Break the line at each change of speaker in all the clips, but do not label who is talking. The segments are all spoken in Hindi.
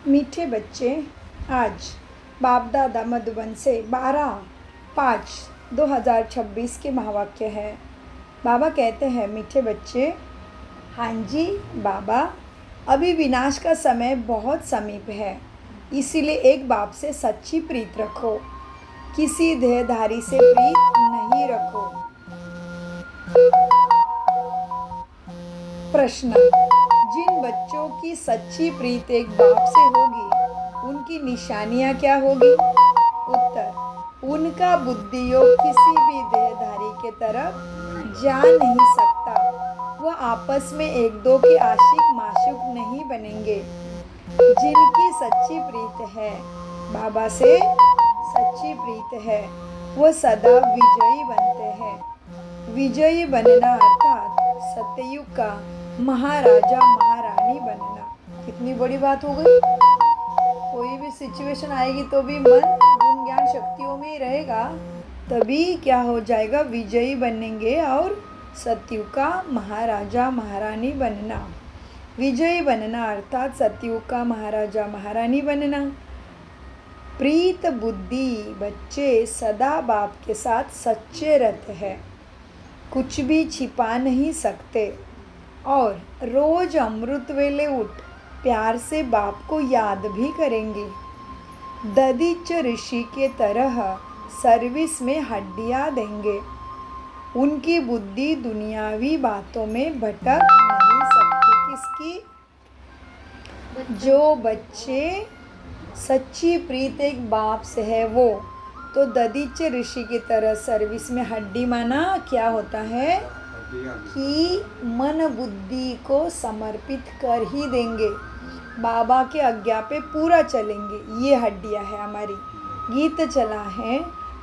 मीठे बच्चे, आज बाप दादा मधुबन से 12/5/2026 के महावाक्य है। बाबा कहते हैं, मीठे बच्चे, हाँ जी बाबा, अभी विनाश का समय बहुत समीप है, इसीलिए एक बाप से सच्ची प्रीत रखो, किसी देहधारी से प्रीत नहीं रखो। प्रश्न, जिन बच्चों की सच्ची प्रीत एक बाप से होगी, उनकी निशानियां क्या होगी? उत्तर, उनका बुद्धियोग किसी भी देहधारी के तरफ जा नहीं सकता। वह आपस में एक दो के आशिक माशूक नहीं बनेंगे। जिनकी सच्ची प्रीत है, बाबा से सच्ची प्रीत है, वह सदा विजयी बनते हैं। विजयी बनना अर्थात सतयुग का महाराजा महारानी बनना। कितनी बड़ी बात हो गई। कोई भी सिचुएशन आएगी तो भी मन गुण ज्ञान शक्तियों में ही रहेगा, तभी क्या हो जाएगा, विजयी बनेंगे और सतयुग का महाराजा महारानी बनना। विजयी बनना अर्थात सतयुग का महाराजा महारानी बनना। प्रीत बुद्धि बच्चे सदा बाप के साथ सच्चे रहते हैं, कुछ भी छिपा नहीं सकते और रोज अमृत वेले उठ प्यार से बाप को याद भी करेंगे। ददीच ऋषि के तरह सर्विस में हड्डियां देंगे। उनकी बुद्धि दुनियावी बातों में भटक नहीं सकती। किसकी? जो बच्चे सच्ची प्रीत एक बाप से है वो। तो ददीच ऋषि की तरह सर्विस में हड्डी माना क्या होता है कि मन बुद्धि को समर्पित कर ही देंगे, बाबा के आज्ञा पे पूरा चलेंगे। ये हड्डियां है हमारी। गीत चला है,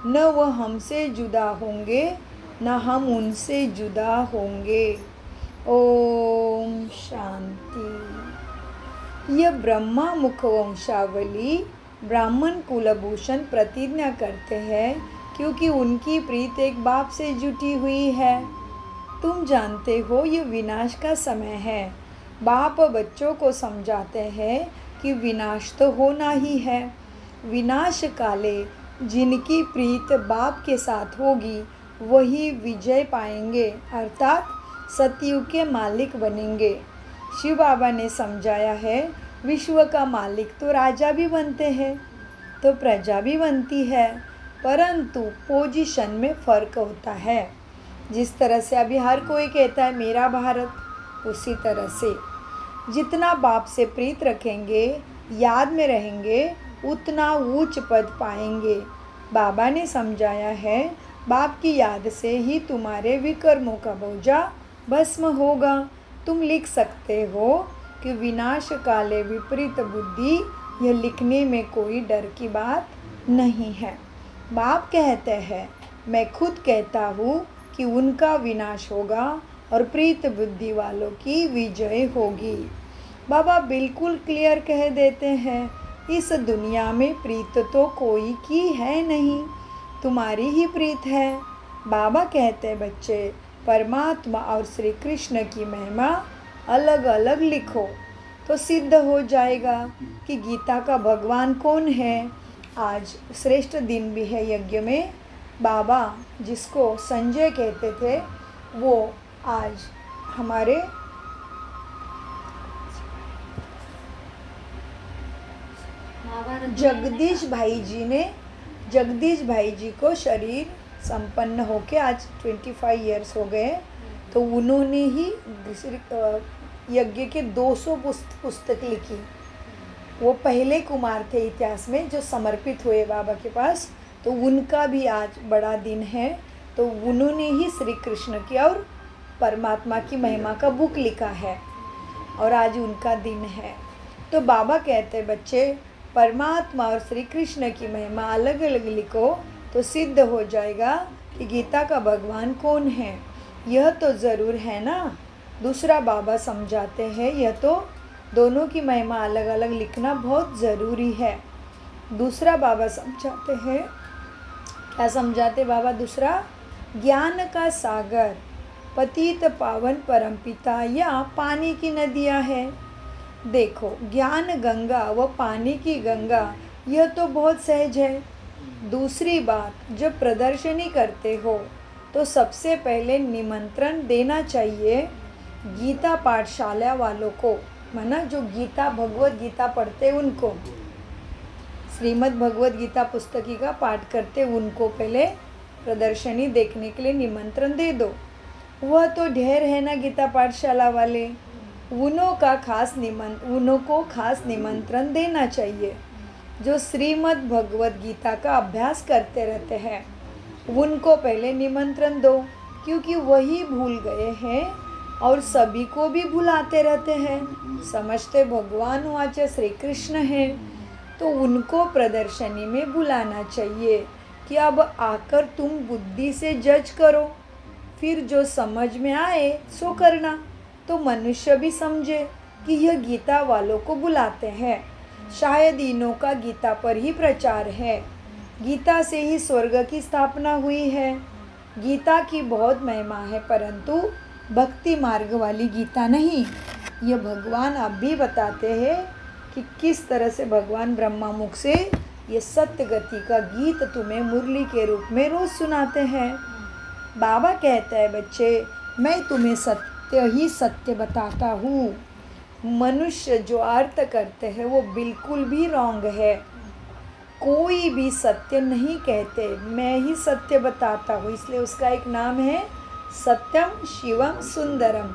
न वह हमसे जुदा होंगे न हम उनसे जुदा होंगे। ओम शांति। यह ब्रह्मा मुख वंशावली ब्राह्मण कुलभूषण प्रतिज्ञा करते हैं, क्योंकि उनकी प्रीत एक बाप से जुटी हुई है। तुम जानते हो यह विनाश का समय है। बाप बच्चों को समझाते हैं कि विनाश तो होना ही है। विनाश काले जिनकी प्रीत बाप के साथ होगी वही विजय पाएंगे, अर्थात सतयुग के मालिक बनेंगे। शिव बाबा ने समझाया है, विश्व का मालिक तो राजा भी बनते हैं तो प्रजा भी बनती है, परंतु पोजीशन में फ़र्क होता है। जिस तरह से अभी हर कोई कहता है मेरा भारत, उसी तरह से जितना बाप से प्रीत रखेंगे, याद में रहेंगे, उतना ऊंच पद पाएंगे। बाबा ने समझाया है, बाप की याद से ही तुम्हारे विकर्मों का बोझा भस्म होगा। तुम लिख सकते हो कि विनाश काले विपरीत बुद्धि, यह लिखने में कोई डर की बात नहीं है। बाप कहते हैं, मैं खुद कहता हूँ कि उनका विनाश होगा और प्रीत बुद्धि वालों की विजय होगी। बाबा बिल्कुल क्लियर कह देते हैं, इस दुनिया में प्रीत तो कोई की है नहीं, तुम्हारी ही प्रीत है। बाबा कहते हैं, बच्चे परमात्मा और श्री कृष्ण की महिमा अलग अलग लिखो तो सिद्ध हो जाएगा कि गीता का भगवान कौन है। आज श्रेष्ठ दिन भी है यज्ञ में। बाबा जिसको संजय कहते थे, वो आज हमारे जगदीश भाई जी को शरीर संपन्न होके आज 25 इयर्स हो गए। तो उन्होंने ही यज्ञ के 200 पुस्तक लिखी। वो पहले कुमार थे इतिहास में जो समर्पित हुए बाबा के पास। तो उनका भी आज बड़ा दिन है। तो उन्होंने ही श्री कृष्ण की और परमात्मा की महिमा का बुक लिखा है और आज उनका दिन है। तो बाबा कहते हैं, बच्चे परमात्मा और श्री कृष्ण की महिमा अलग अलग लिखो तो सिद्ध हो जाएगा कि गीता का भगवान कौन है। यह तो ज़रूर है ना। दूसरा बाबा समझाते हैं, यह तो दोनों की महिमा अलग अलग लिखना बहुत ज़रूरी है। दूसरा बाबा समझाते हैं, क्या समझाते बाबा? दूसरा, ज्ञान का सागर, पतित पावन परमपिता या पानी की नदियाँ हैं। देखो, ज्ञान गंगा व पानी की गंगा यह तो बहुत सहज है। दूसरी बात, जब प्रदर्शनी करते हो तो सबसे पहले निमंत्रण देना चाहिए गीता पाठशाला वालों को, माना जो गीता भगवत गीता पढ़ते उनको, श्रीमद् भगवत गीता पुस्तकी का पाठ करते उनको पहले प्रदर्शनी देखने के लिए निमंत्रण दे दो। वह तो ढेर है ना गीता पाठशाला वाले, उन्हों को खास निमंत्रण देना चाहिए। जो श्रीमद् भगवत गीता का अभ्यास करते रहते हैं उनको पहले निमंत्रण दो, क्योंकि वही भूल गए हैं और सभी को भी भुलाते रहते हैं। समझते भगवान वाचे श्री कृष्ण हैं, तो उनको प्रदर्शनी में बुलाना चाहिए कि अब आकर तुम बुद्धि से जज करो, फिर जो समझ में आए सो करना, तो मनुष्य भी समझे कि यह गीता वालों को बुलाते हैं। शायद इन्हों का गीता पर ही प्रचार है। गीता से ही स्वर्ग की स्थापना हुई है। गीता की बहुत महिमा है, परंतु भक्ति मार्ग वाली गीता नहीं। यह भगवान अब भी बताते हैं कि किस तरह से भगवान ब्रह्मा मुख से ये सत्य गति का गीत तुम्हें मुरली के रूप में रोज सुनाते हैं। बाबा कहता है, बच्चे मैं तुम्हें सत्य ही सत्य बताता हूँ। मनुष्य जो अर्थ करते हैं वो बिल्कुल भी रॉन्ग है। कोई भी सत्य नहीं कहते, मैं ही सत्य बताता हूँ, इसलिए उसका एक नाम है सत्यम शिवम सुंदरम।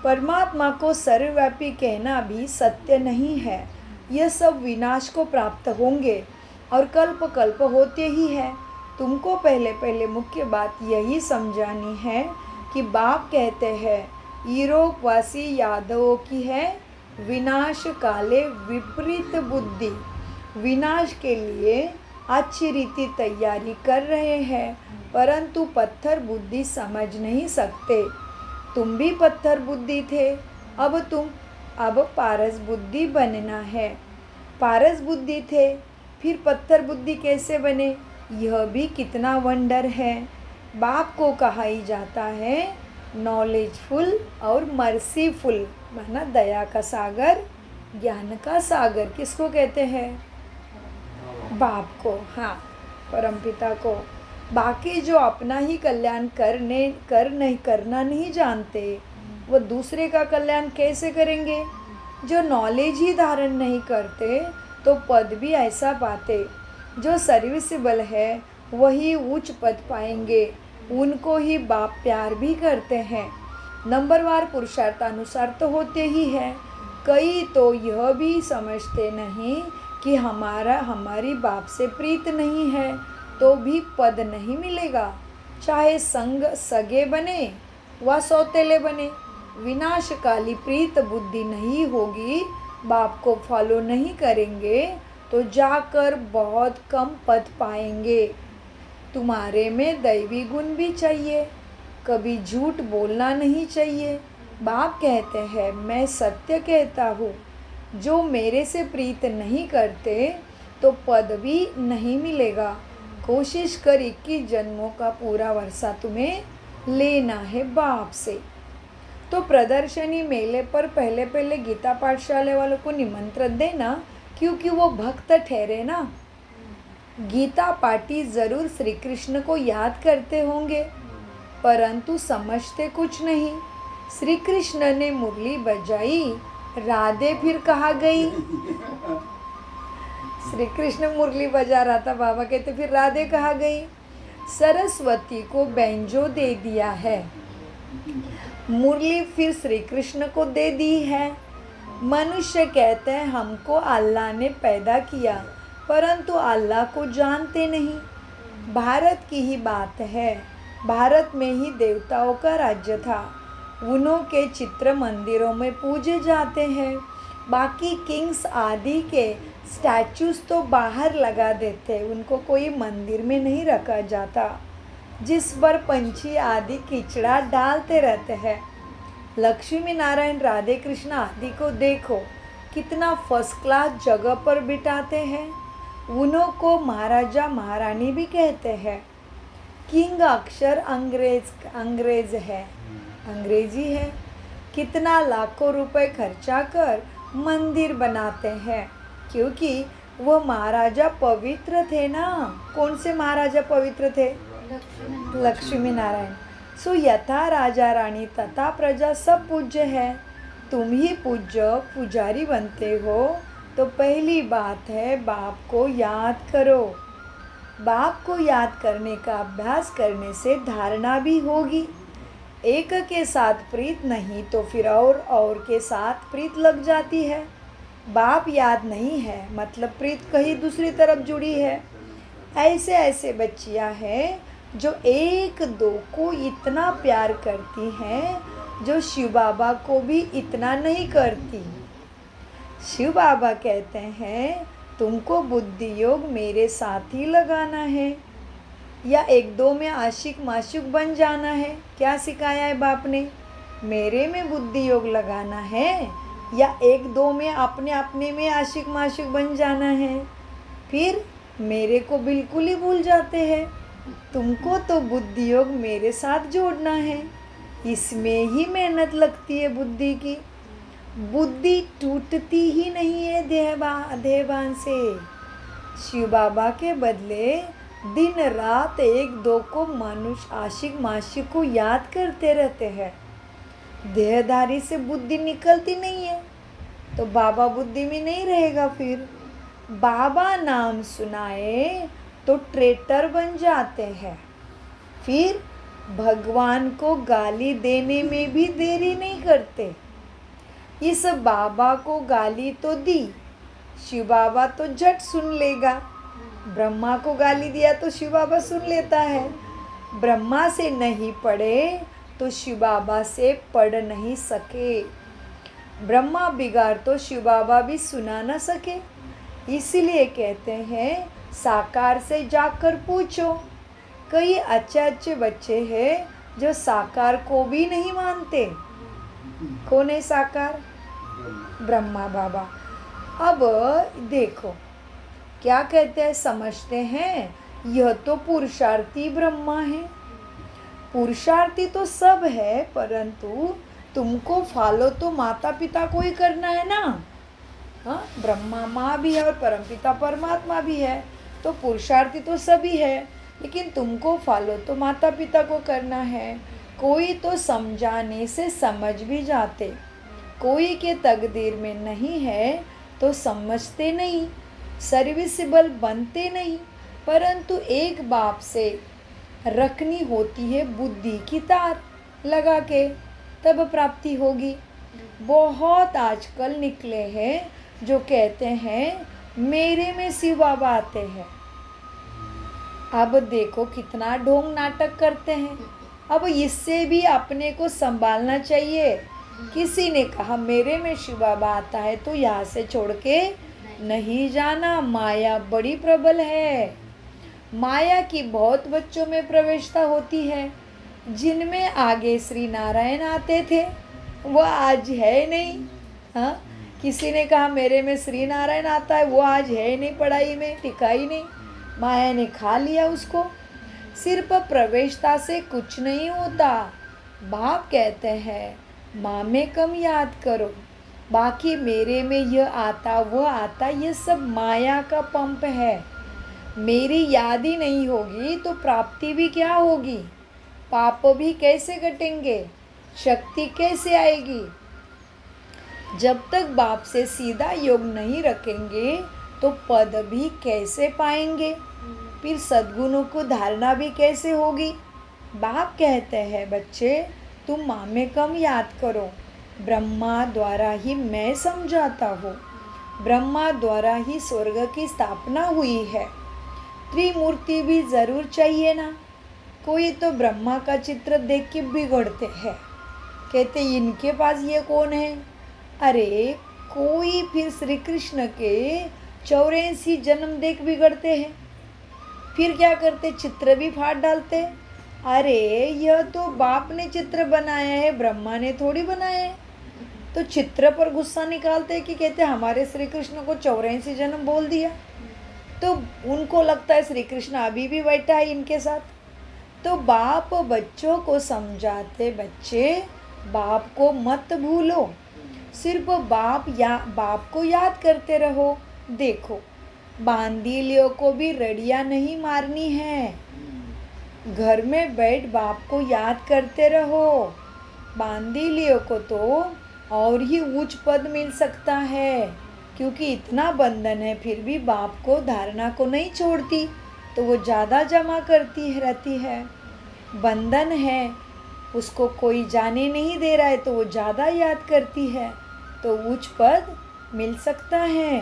परमात्मा को सर्वव्यापी कहना भी सत्य नहीं है। यह सब विनाश को प्राप्त होंगे और कल्प कल्प होते ही है। तुमको पहले पहले मुख्य बात यही समझानी है कि बाप कहते हैं यूरोपवासी यादवों की है विनाश काले विपरीत बुद्धि। विनाश के लिए अच्छी रीति तैयारी कर रहे हैं, परंतु पत्थर बुद्धि समझ नहीं सकते। तुम भी पत्थर बुद्धि थे, अब पारस बुद्धि बनना है। पारस बुद्धि थे, फिर पत्थर बुद्धि कैसे बने, यह भी कितना वंडर है। बाप को कहा ही जाता है नॉलेजफुल और मर्सीफुल, माना दया का सागर, ज्ञान का सागर। किसको कहते हैं? बाप को, हाँ, परमपिता को। बाकी जो अपना ही कल्याण करना नहीं जानते, वो दूसरे का कल्याण कैसे करेंगे? जो नॉलेज ही धारण नहीं करते तो पद भी ऐसा पाते। जो सर्विसेबल है वही उच्च पद पाएंगे, उनको ही बाप प्यार भी करते हैं। नंबरवार पुरुषार्थानुसार तो होते ही है। कई तो यह भी समझते नहीं कि हमारी बाप से प्रीत नहीं है तो भी पद नहीं मिलेगा, चाहे सगे बने व सौतेले बने। विनाशकाली प्रीत बुद्धि नहीं होगी, बाप को फॉलो नहीं करेंगे तो जाकर बहुत कम पद पाएंगे। तुम्हारे में दैवी गुण भी चाहिए, कभी झूठ बोलना नहीं चाहिए। बाप कहते हैं मैं सत्य कहता हूँ, जो मेरे से प्रीत नहीं करते तो पद भी नहीं मिलेगा। कोशिश कर 21 जन्मों का पूरा वर्षा तुम्हें लेना है बाप से। तो प्रदर्शनी मेले पर पहले पहले गीता पाठशाला वालों को निमंत्रण देना, क्योंकि वो भक्त ठहरे ना। गीता पाठी जरूर श्री कृष्ण को याद करते होंगे, परंतु समझते कुछ नहीं। श्री कृष्ण ने मुरली बजाई, राधे फिर कहाँ गई? श्री कृष्ण मुरली बजा रहा था, बाबा कहते फिर राधे कहाँ गई? सरस्वती को बैंजो दे दिया है, मुरली फिर श्री कृष्ण को दे दी है। मनुष्य कहते हैं हमको अल्लाह ने पैदा किया, परंतु अल्लाह को जानते नहीं। भारत की ही बात है, भारत में ही देवताओं का राज्य था, उन्हों के चित्र मंदिरों में पूजे जाते हैं। बाकी किंग्स आदि के स्टैचूज तो बाहर लगा देते, उनको कोई मंदिर में नहीं रखा जाता, जिस पर पंछी आदि कीचड़ा डालते रहते हैं। लक्ष्मी नारायण राधे कृष्ण आदि को देखो, कितना फर्स्ट क्लास जगह पर बिठाते हैं। उन्हों को महाराजा महारानी भी कहते हैं। किंग अक्षर अंग्रेज है, अंग्रेजी है। कितना लाखों रुपए खर्चा कर मंदिर बनाते हैं, क्योंकि वह महाराजा पवित्र थे ना। कौन से महाराजा पवित्र थे? लक्ष्मी नारायण। सो यथा राजा रानी तथा प्रजा सब पूज्य है। तुम ही पूज्य पुजारी बनते हो, तो पहली बात है बाप को याद करो। बाप को याद करने का अभ्यास करने से धारणा भी होगी। एक के साथ प्रीत नहीं तो फिर और के साथ प्रीत लग जाती है। बाप याद नहीं है मतलब प्रीत कहीं दूसरी तरफ जुड़ी है। ऐसे ऐसे बच्चियां हैं जो एक दो को इतना प्यार करती हैं जो शिव बाबा को भी इतना नहीं करती। शिव बाबा कहते हैं तुमको बुद्धि योग मेरे साथ ही लगाना है, या एक दो में आशिक माशुक बन जाना है। क्या सिखाया है बाप ने? मेरे में बुद्धि योग लगाना है या एक दो में अपने अपने में आशिक माशुक बन जाना है। फिर मेरे को बिल्कुल ही भूल जाते हैं। तुमको तो बुद्धि योग मेरे साथ जोड़ना है, इसमें ही मेहनत लगती है बुद्धि की। बुद्धि टूटती ही नहीं है देहभान से। शिव बाबा के बदले दिन रात एक दो को मनुष्य आशिक माशिक को याद करते रहते हैं। देहधारी से बुद्धि निकलती नहीं है, तो बाबा बुद्धि में नहीं रहेगा। फिर बाबा नाम सुनाए तो ट्रेटर बन जाते हैं। फिर भगवान को गाली देने में भी देरी नहीं करते। इस बाबा को गाली तो दी, शिव बाबा तो झट सुन लेगा। ब्रह्मा को गाली दिया तो शिव बाबा सुन लेता है। ब्रह्मा से नहीं पढ़े तो शिव बाबा से पढ़ नहीं सके। ब्रह्मा बिगाड़ तो शिव बाबा भी सुना न सके। इसीलिए कहते हैं साकार से जाकर पूछो। कई अच्छे अच्छे बच्चे हैं जो साकार को भी नहीं मानते। कौन है साकार? ब्रह्मा बाबा। अब देखो क्या कहते हैं, समझते हैं यह तो पुरुषार्थी ब्रह्मा है। पुरुषार्थी तो सब है, परंतु तुमको फॉलो तो माता पिता को ही करना है ना। हाँ, ब्रह्मा माँ भी है और परमपिता परमात्मा भी है, तो पुरुषार्थी तो सभी है, लेकिन तुमको फॉलो तो माता पिता को करना है। कोई तो समझाने से समझ भी जाते, कोई के तकदीर में नहीं है तो समझते नहीं, सर्विसेबल बनते नहीं। परंतु एक बाप से रखनी होती है बुद्धि की तार लगा के, तब प्राप्ति होगी। बहुत आजकल निकले हैं जो कहते हैं मेरे में शिव बाबा आते हैं। अब देखो कितना ढोंग नाटक करते हैं। अब इससे भी अपने को संभालना चाहिए। किसी ने कहा मेरे में शिव बाबा आता है तो यहाँ से छोड़ के नहीं जाना। माया बड़ी प्रबल है। माया की बहुत बच्चों में प्रवेशता होती है। जिनमें आगे श्री नारायण आते थे वह आज है नहीं। हाँ, किसी ने कहा मेरे में श्री नारायण आता है, वो आज है नहीं, पढ़ाई में टिका ही नहीं, माया ने खा लिया उसको। सिर्फ प्रवेशता से कुछ नहीं होता। बाप कहते हैं माँ में कम याद करो, बाकी मेरे में यह आता वह आता, ये सब माया का पंप है। मेरी याद ही नहीं होगी तो प्राप्ति भी क्या होगी, पाप भी कैसे कटेंगे, शक्ति कैसे आएगी। जब तक बाप से सीधा योग नहीं रखेंगे तो पद भी कैसे पाएंगे, फिर सद्गुणों को धारणा भी कैसे होगी। बाप कहते हैं बच्चे तुम माँ में कम याद करो, ब्रह्मा द्वारा ही मैं समझाता हूँ। ब्रह्मा द्वारा ही स्वर्ग की स्थापना हुई है। त्रिमूर्ति भी ज़रूर चाहिए ना। कोई तो ब्रह्मा का चित्र देख के बिगड़ते हैं, कहते इनके पास ये कौन है। अरे कोई फिर श्री कृष्ण के 84 जन्म देख बिगड़ते हैं। फिर क्या करते, चित्र भी फाड़ डालते। अरे यह तो बाप ने चित्र बनाया है, ब्रह्मा ने थोड़ी बनाया है। तो चित्र पर गुस्सा निकालते कि कहते हमारे श्री कृष्ण को 84 जन्म बोल दिया। तो उनको लगता है श्री कृष्ण अभी भी बैठा है इनके साथ। तो बाप बच्चों को समझाते, बच्चे बाप को मत भूलो। सिर्फ बाप को याद करते रहो। देखो, बांदीलियों को भी रड़ियाँ नहीं मारनी है। घर में बैठ बाप को याद करते रहो। बांदीलियों को तो और ही उच्च पद मिल सकता है, क्योंकि इतना बंधन है फिर भी बाप को धारणा को नहीं छोड़ती, तो वो ज़्यादा जमा करती रहती है। बंधन है, उसको कोई जाने नहीं दे रहा है, तो वो ज़्यादा याद करती है, तो उच्च पद मिल सकता है।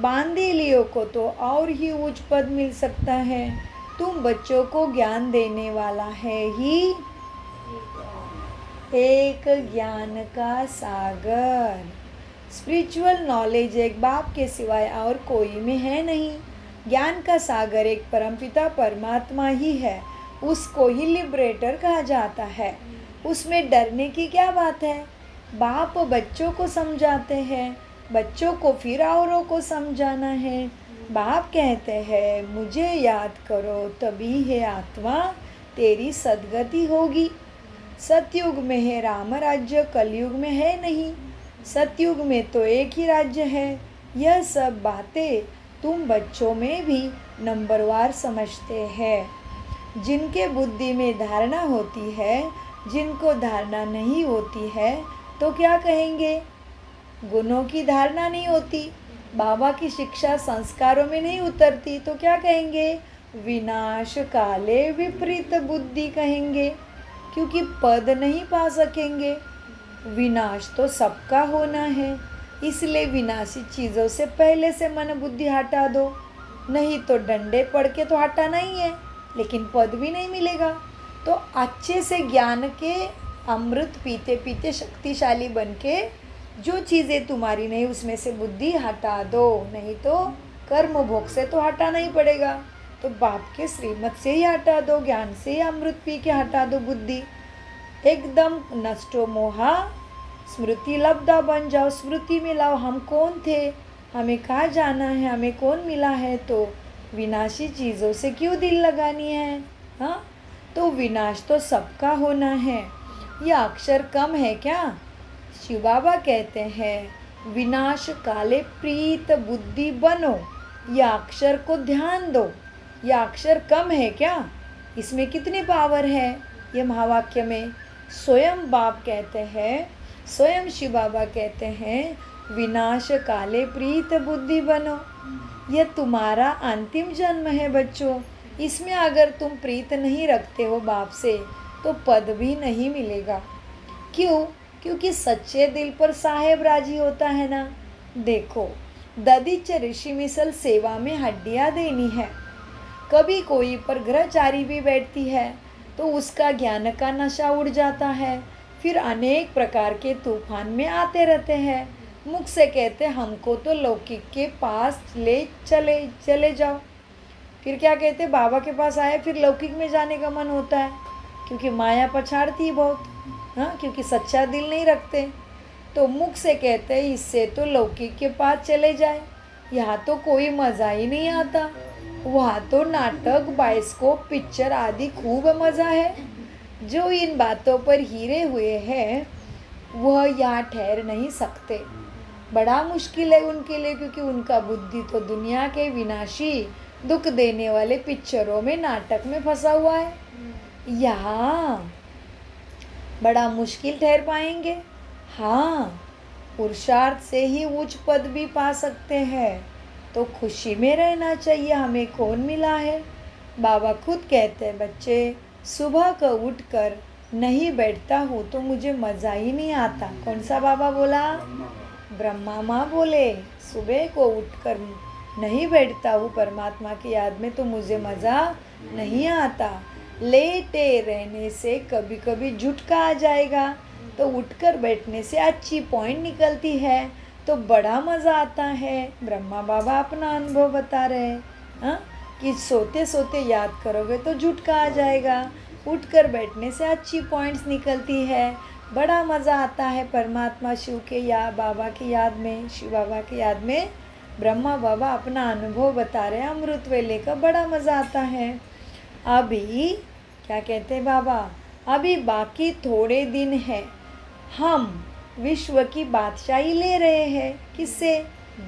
बांदीलियों को तो और ही उच्च पद मिल सकता है। तुम बच्चों को ज्ञान देने वाला है ही एक ज्ञान का सागर। स्पिरिचुअल नॉलेज एक बाप के सिवाय और कोई में है नहीं। ज्ञान का सागर एक परमपिता परमात्मा ही है, उसको ही लिबरेटर कहा जाता है। उसमें डरने की क्या बात है? बाप बच्चों को समझाते हैं, बच्चों को फिर औरों को समझाना है। बाप कहते हैं मुझे याद करो, तभी है आत्मा तेरी सद्गति होगी। सतयुग में है राम राज्य, कलयुग में है नहीं। सतयुग में तो एक ही राज्य है। यह सब बातें तुम बच्चों में भी नंबरवार समझते हैं। जिनके बुद्धि में धारणा होती है, जिनको धारणा नहीं होती है, तो क्या कहेंगे? गुणों की धारणा नहीं होती, बाबा की शिक्षा संस्कारों में नहीं उतरती, तो क्या कहेंगे? विनाश काले विपरीत बुद्धि कहेंगे, क्योंकि पद नहीं पा सकेंगे। विनाश तो सबका होना है, इसलिए विनाशी चीज़ों से पहले से मन बुद्धि हटा दो, नहीं तो डंडे पड़ के तो हटाना ही है, लेकिन पद भी नहीं मिलेगा। तो अच्छे से ज्ञान के अमृत पीते पीते शक्तिशाली बन के जो चीज़ें तुम्हारी नहीं उसमें से बुद्धि हटा दो, नहीं तो कर्म भोग से तो हटाना ही पड़ेगा। तो बाप के श्रीमत से ही हटा दो, ज्ञान से ही अमृत पी के हटा दो बुद्धि। एकदम नष्टो मोहा स्मृति लब्धा बन जाओ। स्मृति में लाओ हम कौन थे, हमें कहाँ जाना है, हमें कौन मिला है। तो विनाशी चीज़ों से क्यों दिल लगानी है? हाँ, तो विनाश तो सबका होना है। यह अक्षर कम है क्या? शिव बाबा कहते हैं विनाश काले प्रीत बुद्धि बनो। यह अक्षर को ध्यान दो। यह अक्षर कम है क्या? इसमें कितनी पावर है ये महावाक्य में। स्वयं बाप कहते हैं, स्वयं शिव बाबा कहते हैं विनाश काले प्रीत बुद्धि बनो। यह तुम्हारा अंतिम जन्म है बच्चों। इसमें अगर तुम प्रीत नहीं रखते हो बाप से, तो पद भी नहीं मिलेगा। क्यों? क्योंकि सच्चे दिल पर साहेब राजी होता है ना। देखो, ददीच ऋषि मिसल सेवा में हड्डियाँ देनी है। कभी कोई पर ग्रहचारी भी बैठती है तो उसका ज्ञान का नशा उड़ जाता है, फिर अनेक प्रकार के तूफान में आते रहते हैं। मुख से कहते हमको तो लौकिक के पास ले चले जाओ, फिर क्या कहते बाबा के पास आए फिर लौकिक में जाने का मन होता है, क्योंकि माया पछाड़ती बहुत। हाँ, क्योंकि सच्चा दिल नहीं रखते। तो मुख से कहते हैं इससे तो लौकिक के पास चले जाए, यहाँ तो कोई मज़ा ही नहीं आता, वहाँ तो नाटक बाइस्कोप पिक्चर आदि खूब मज़ा है। जो इन बातों पर हीरे हुए हैं वह यहाँ ठहर नहीं सकते। बड़ा मुश्किल है उनके लिए, क्योंकि उनका बुद्धि तो दुनिया के विनाशी दुख देने वाले पिक्चरों में नाटक में फंसा हुआ है। यहाँ बड़ा मुश्किल ठहर पाएंगे। हाँ, पुरुषार्थ से ही उच्च पद भी पा सकते हैं, तो खुशी में रहना चाहिए। हमें कौन मिला है? बाबा खुद कहते हैं बच्चे, सुबह को उठकर नहीं बैठता हूँ तो मुझे मज़ा ही नहीं आता। कौन सा बाबा बोला? ब्रह्मा माँ बोले, सुबह को उठकर नहीं बैठता हूँ परमात्मा की याद में तो मुझे मज़ा नहीं आता। लेटे रहने से कभी कभी झुटका आ जाएगा, तो उठकर बैठने से अच्छी पॉइंट निकलती है, तो बड़ा मज़ा आता है। ब्रह्मा बाबा अपना अनुभव बता रहे हैं। हाँ, कि सोते सोते याद करोगे तो झुटका आ जाएगा, उठकर बैठने से अच्छी पॉइंट्स निकलती है, बड़ा मज़ा आता है परमात्मा शिव के या बाबा की याद में, शिव बाबा की याद में। ब्रह्मा बाबा अपना अनुभव बता रहे हैं, अमृत वेले का बड़ा मज़ा आता है। अभी क्या कहते हैं बाबा, अभी बाकी थोड़े दिन है, हम विश्व की बादशाही ले रहे हैं। किससे?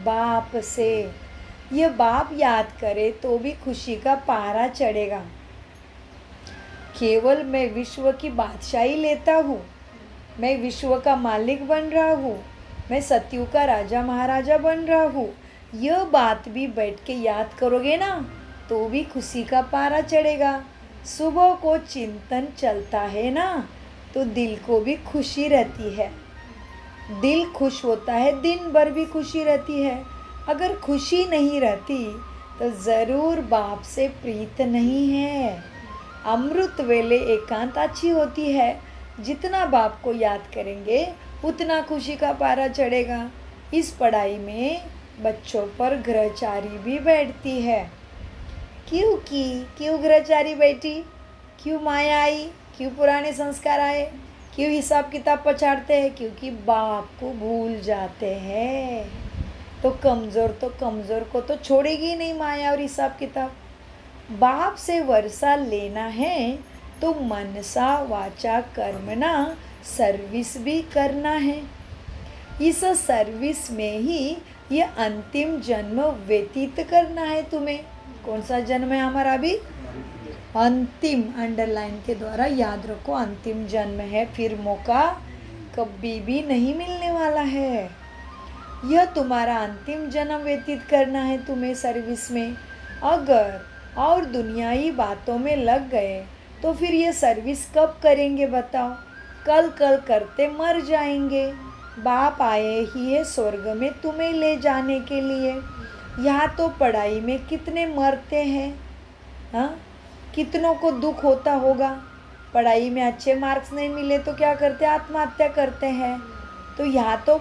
बाप से। ये बाप याद करे तो भी खुशी का पारा चढ़ेगा। केवल मैं विश्व की बादशाही लेता हूँ, मैं विश्व का मालिक बन रहा हूँ, मैं सत्यु का राजा महाराजा बन रहा हूँ, यह बात भी बैठ के याद करोगे ना तो भी खुशी का पारा चढ़ेगा। सुबह को चिंतन चलता है ना तो दिल को भी खुशी रहती है। दिल खुश होता है, दिन भर भी खुशी रहती है। अगर खुशी नहीं रहती तो ज़रूर बाप से प्रीत नहीं है। अमृत वेले एकांत अच्छी होती है। जितना बाप को याद करेंगे उतना खुशी का पारा चढ़ेगा। इस पढ़ाई में बच्चों पर ग्रहचारी भी बैठती है। क्यों ग्रहचारी बैठी? क्यों माया आई? क्यों पुराने संस्कार आए? क्यों हिसाब किताब पछाड़ते हैं? क्योंकि बाप को भूल जाते हैं। तो कमज़ोर को तो छोड़ेगी नहीं माया और हिसाब किताब। बाप से वर्षा लेना है तो मनसा वाचा कर्मणा सर्विस भी करना है। इस सर्विस में ही ये अंतिम जन्म व्यतीत करना है तुम्हें। कौन सा जन्म है हमारा अभी? अंतिम, अंडरलाइन के द्वारा याद रखो, अंतिम जन्म है। फिर मौका कभी भी नहीं मिलने वाला है। यह तुम्हारा अंतिम जन्म व्यतीत करना है तुम्हें सर्विस में। अगर और दुनियाई बातों में लग गए तो फिर ये सर्विस कब करेंगे बताओ? कल करते मर जाएंगे। बाप आए ही है स्वर्ग में तुम्हें ले जाने के लिए। यहाँ तो पढ़ाई में कितने मरते हैं, हाँ? कितनों को दुख होता होगा। पढ़ाई में अच्छे मार्क्स नहीं मिले तो क्या करते? आत्महत्या करते हैं। तो यहाँ तो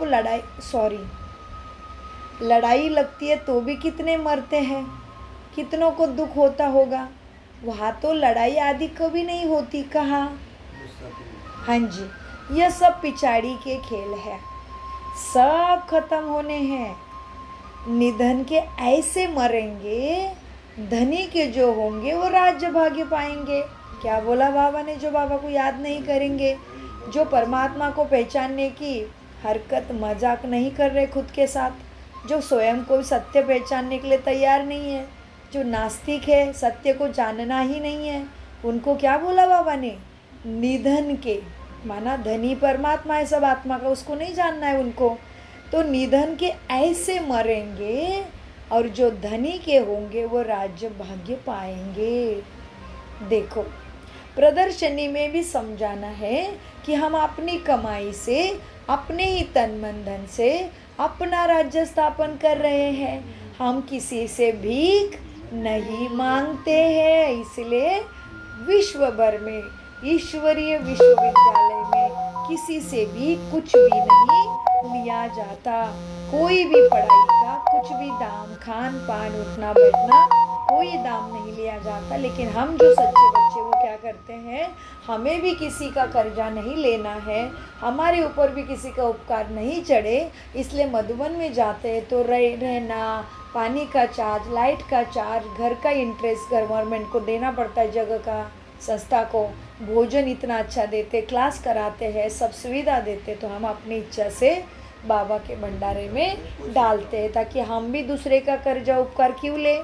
लड़ाई लगती है तो भी कितने मरते हैं, कितनों को दुख होता होगा। वहाँ तो लड़ाई आदि कभी नहीं होती। कहाँ? हाँ जी, यह सब पिछाड़ी के खेल है, सब खत्म होने हैं। निधन के ऐसे मरेंगे, धनी के जो होंगे वो राज्य भाग्य पाएंगे। क्या बोला बाबा ने? जो बाबा को याद नहीं करेंगे, जो परमात्मा को पहचानने की हरकत मजाक नहीं कर रहे खुद के साथ, जो स्वयं को सत्य पहचानने के लिए तैयार नहीं है, जो नास्तिक है, सत्य को जानना ही नहीं है, उनको क्या बोला बाबा ने? निधन के, माना धनी परमात्मा है सब आत्मा का, उसको नहीं जानना है उनको। तो निधन के ऐसे मरेंगे और जो धनी के होंगे वो राज्य भाग्य पाएंगे। देखो, प्रदर्शनी में भी समझाना है कि हम अपनी कमाई से, अपने ही तन मन धन से अपना राज्य स्थापन कर रहे हैं। हम किसी से भीख नहीं मांगते हैं। इसलिए विश्व भर में, ईश्वरीय विश्वविद्यालय में किसी से भी कुछ भी नहीं लिया जाता। कोई भी पढ़ाई का कुछ भी दाम, खान पान, उठना बैठना, कोई दाम नहीं लिया जाता। लेकिन हम जो सच्चे बच्चे वो क्या करते हैं? हमें भी किसी का कर्जा नहीं लेना है, हमारे ऊपर भी किसी का उपकार नहीं चढ़े, इसलिए मधुबन में जाते हैं तो रहना, पानी का चार्ज, लाइट का चार्ज, घर का इंटरेस्ट गवर्नमेंट को देना पड़ता है, जगह का, संस्था को। भोजन इतना अच्छा देते, क्लास कराते हैं, सब सुविधा देते, तो हम अपनी इच्छा से बाबा के भंडारे में डालते हैं ताकि हम भी दूसरे का कर्जा उपकार क्यों ले।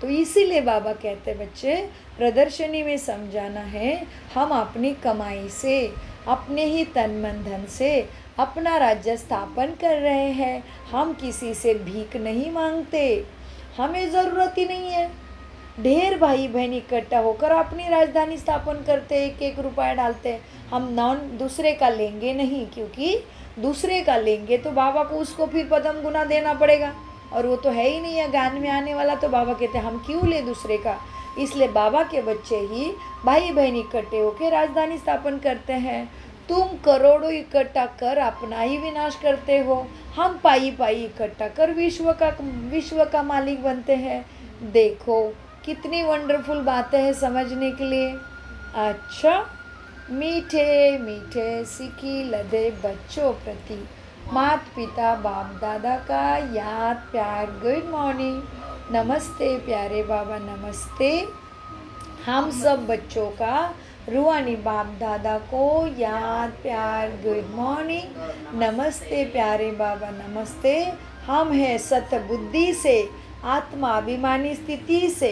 तो इसीलिए बाबा कहते बच्चे, प्रदर्शनी में समझाना है, हम अपनी कमाई से, अपने ही तन मन धन से अपना राज्य स्थापन कर रहे हैं। हम किसी से भीख नहीं मांगते, हमें ज़रूरत ही नहीं है। ढेर भाई बहन इकट्ठा होकर अपनी राजधानी स्थापन करते, एक एक रुपया डालते। हम दूसरे का लेंगे नहीं, क्योंकि दूसरे का लेंगे तो बाबा को उसको फिर पदम गुना देना पड़ेगा, और वो तो है ही नहीं है ज्ञान में आने वाला। तो बाबा कहते हैं हम क्यों ले दूसरे का। इसलिए बाबा के बच्चे ही भाई बहन इकट्ठे होकर राजधानी स्थापन करते हैं। तुम करोड़ों इकट्ठा कर अपना ही विनाश करते हो, हम पाई पाई इकट्ठा कर विश्व का मालिक बनते हैं। देखो कितनी वंडरफुल बातें हैं समझने के लिए। अच्छा, मीठे मीठे सिकी लदे बच्चों प्रति माता पिता बाप दादा का याद प्यार। गुड मॉर्निंग, नमस्ते प्यारे बाबा, नमस्ते। हम सब बच्चों का रूहानी बाप दादा को याद प्यार, गुड मॉर्निंग, नमस्ते प्यारे बाबा, नमस्ते। हम हैं सत्य बुद्धि से, आत्मा अभिमानी स्थिति से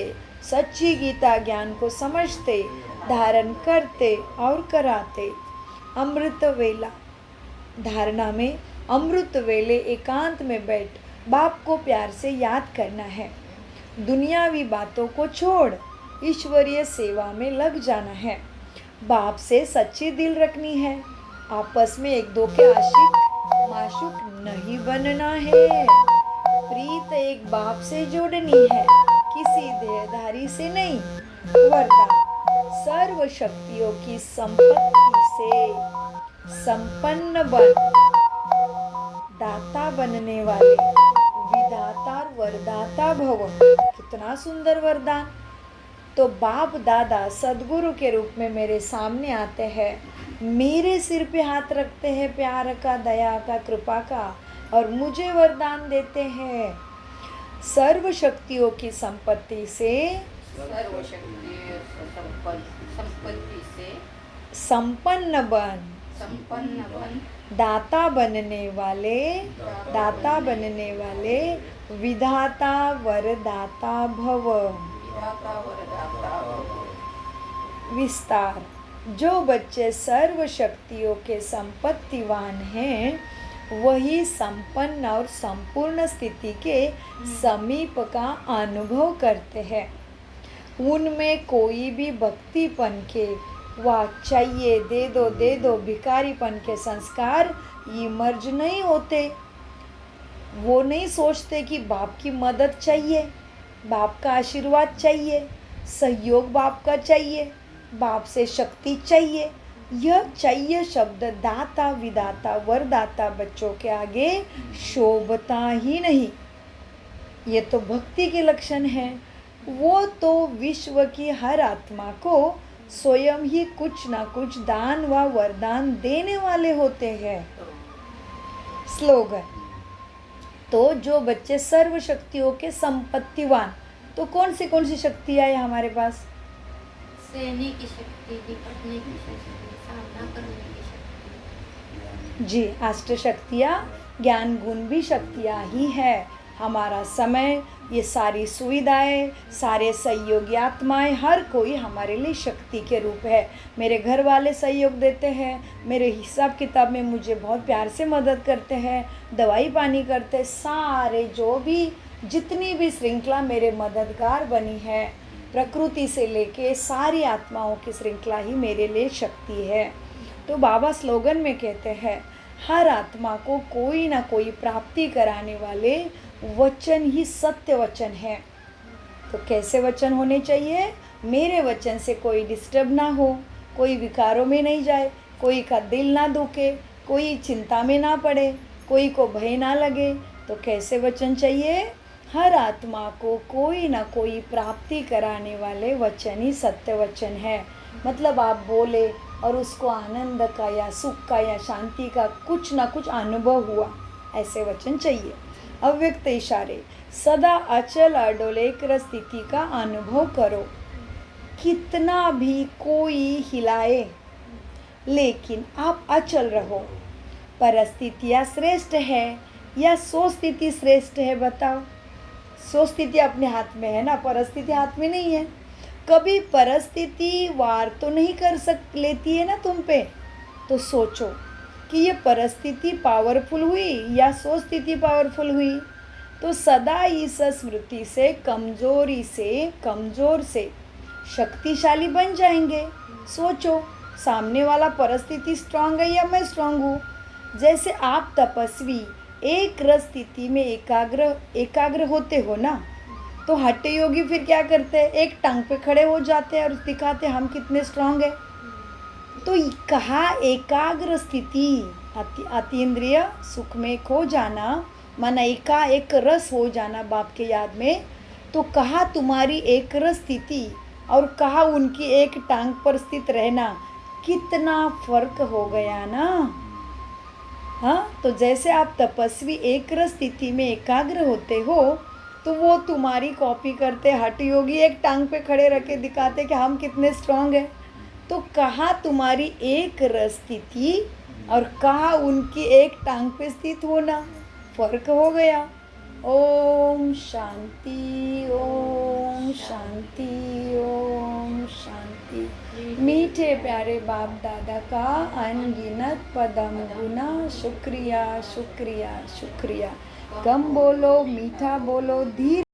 सच्ची गीता ज्ञान को समझते, धारण करते और कराते। अमृत वेला धारणा में अमृत वेले एकांत में बैठ बाप को प्यार से याद करना है। दुनियावी बातों को छोड़ ईश्वरीय सेवा में लग जाना है। बाप से सच्ची दिल रखनी है। आपस में एक दो के आशिक माशूक नहीं बनना है। प्रीत एक बाप से जोड़नी है, किसी देहधारी से नहीं। वरदान सर्व शक्तियों की संपत्ति से संपन्न बन, दाता बनने वाले विधाता और वरदाता भव। कितना सुंदर वरदान। तो बाप दादा सद्गुरु के रूप में मेरे सामने आते हैं, मेरे सिर पे हाथ रखते हैं प्यार का, दया का, कृपा का, और मुझे वरदान देते हैं सर्व शक्तियों की संपत्ति से संपन्न बन, दाता बनने वाले विधाता वरदाता भव। विस्तार जो बच्चे सर्व शक्तियों के संपत्तिवान हैं वही संपन्न और संपूर्ण स्थिति के समीप का अनुभव करते हैं। उनमें कोई भी भक्तिपन के वाह चाहिए दे दो भिखारीपन के संस्कार इमर्ज नहीं होते। वो नहीं सोचते कि बाप की मदद चाहिए, बाप का आशीर्वाद चाहिए, सहयोग बाप का चाहिए, बाप से शक्ति चाहिए। यह चाहिए शब्द दाता विदाता वरदाता बच्चों के आगे शोभता ही नहीं। ये तो भक्ति के लक्षण हैं। वो तो विश्व की हर आत्मा को स्वयं ही कुछ ना कुछ दान व वरदान देने वाले होते हैं। स्लोगन तो जो बच्चे सर्व शक्तियों के संपत्तिवान, तो कौन सी शक्तियाँ है हमारे पास?
सहने की शक्ति, निपटने की शक्ति, सामना करने की शक्ति।
जी, अष्ट शक्तियाँ ज्ञान गुण भी शक्तियाँ ही है। हमारा समय, ये सारी सुविधाएं, सारे सहयोगी आत्माएं, हर कोई हमारे लिए शक्ति के रूप है। मेरे घर वाले सहयोग देते हैं, मेरे हिसाब किताब में मुझे बहुत प्यार से मदद करते हैं, दवाई पानी करते, सारे जो भी जितनी भी श्रृंखला मेरे मददगार बनी है, प्रकृति से लेके सारी आत्माओं की श्रृंखला ही मेरे लिए शक्ति है। तो बाबा स्लोगन में कहते हैं हर आत्मा को कोई ना कोई प्राप्ति कराने वाले वचन ही सत्य वचन है। तो कैसे वचन होने चाहिए? मेरे वचन से कोई डिस्टर्ब ना हो, कोई विकारों में नहीं जाए, कोई का दिल ना दुखे, कोई चिंता में ना पड़े, कोई को भय ना लगे। तो कैसे वचन चाहिए? हर आत्मा को कोई ना कोई प्राप्ति कराने वाले वचन ही सत्य वचन है। मतलब आप बोले और उसको आनंद का या सुख का या शांति का कुछ ना कुछ अनुभव हुआ, ऐसे वचन चाहिए। अव्यक्त इशारे सदा अचल अडोल एक स्थिति का अनुभव करो। कितना भी कोई हिलाए लेकिन आप अचल रहो। परिस्थितियाँ श्रेष्ठ है या सो स्थिति श्रेष्ठ है? बताओ। सो स्थिति अपने हाथ में है ना, परिस्थिति हाथ में नहीं है। कभी परिस्थिति वार तो नहीं कर लेती है ना तुम पे। तो सोचो कि ये परिस्थिति पावरफुल हुई या सो स्थिति पावरफुल हुई। तो सदा इस स्मृति से कमज़ोर से शक्तिशाली बन जाएंगे। सोचो सामने वाला परिस्थिति स्ट्रांग है या मैं स्ट्रांग हूँ। जैसे आप तपस्वी एक रस स्थिति में एकाग्र होते हो ना, तो हठ योगी फिर क्या करते हैं? एक टांग पे खड़े हो जाते हैं और दिखाते हम कितने स्ट्रांग है। तो कहा एकाग्र स्थिति, अतीन्द्रिय सुख में खो जाना, माना एक रस हो जाना बाप के याद में। तो कहा तुम्हारी एक रस स्थिति और कहा उनकी एक टांग पर स्थित रहना, कितना फर्क हो गया ना। हाँ, तो जैसे आप तपस्वी एक रस स्थिति में एकाग्र होते हो तो वो तुम्हारी कॉपी करते। हठ योगी एक टांग पे खड़े रख के दिखाते कि हम कितने स्ट्रांग हैं। तो कहाँ तुम्हारी एक रस स्थिति और कहाँ उनकी एक टांग पे स्थित होना, फर्क हो गया। ओम शांति, ओम शांति, ओम शांति। मीठे प्यारे बाप दादा का अनगिनत पदम गुना शुक्रिया शुक्रिया शुक्रिया। कम बोलो, मीठा बोलो, धीरे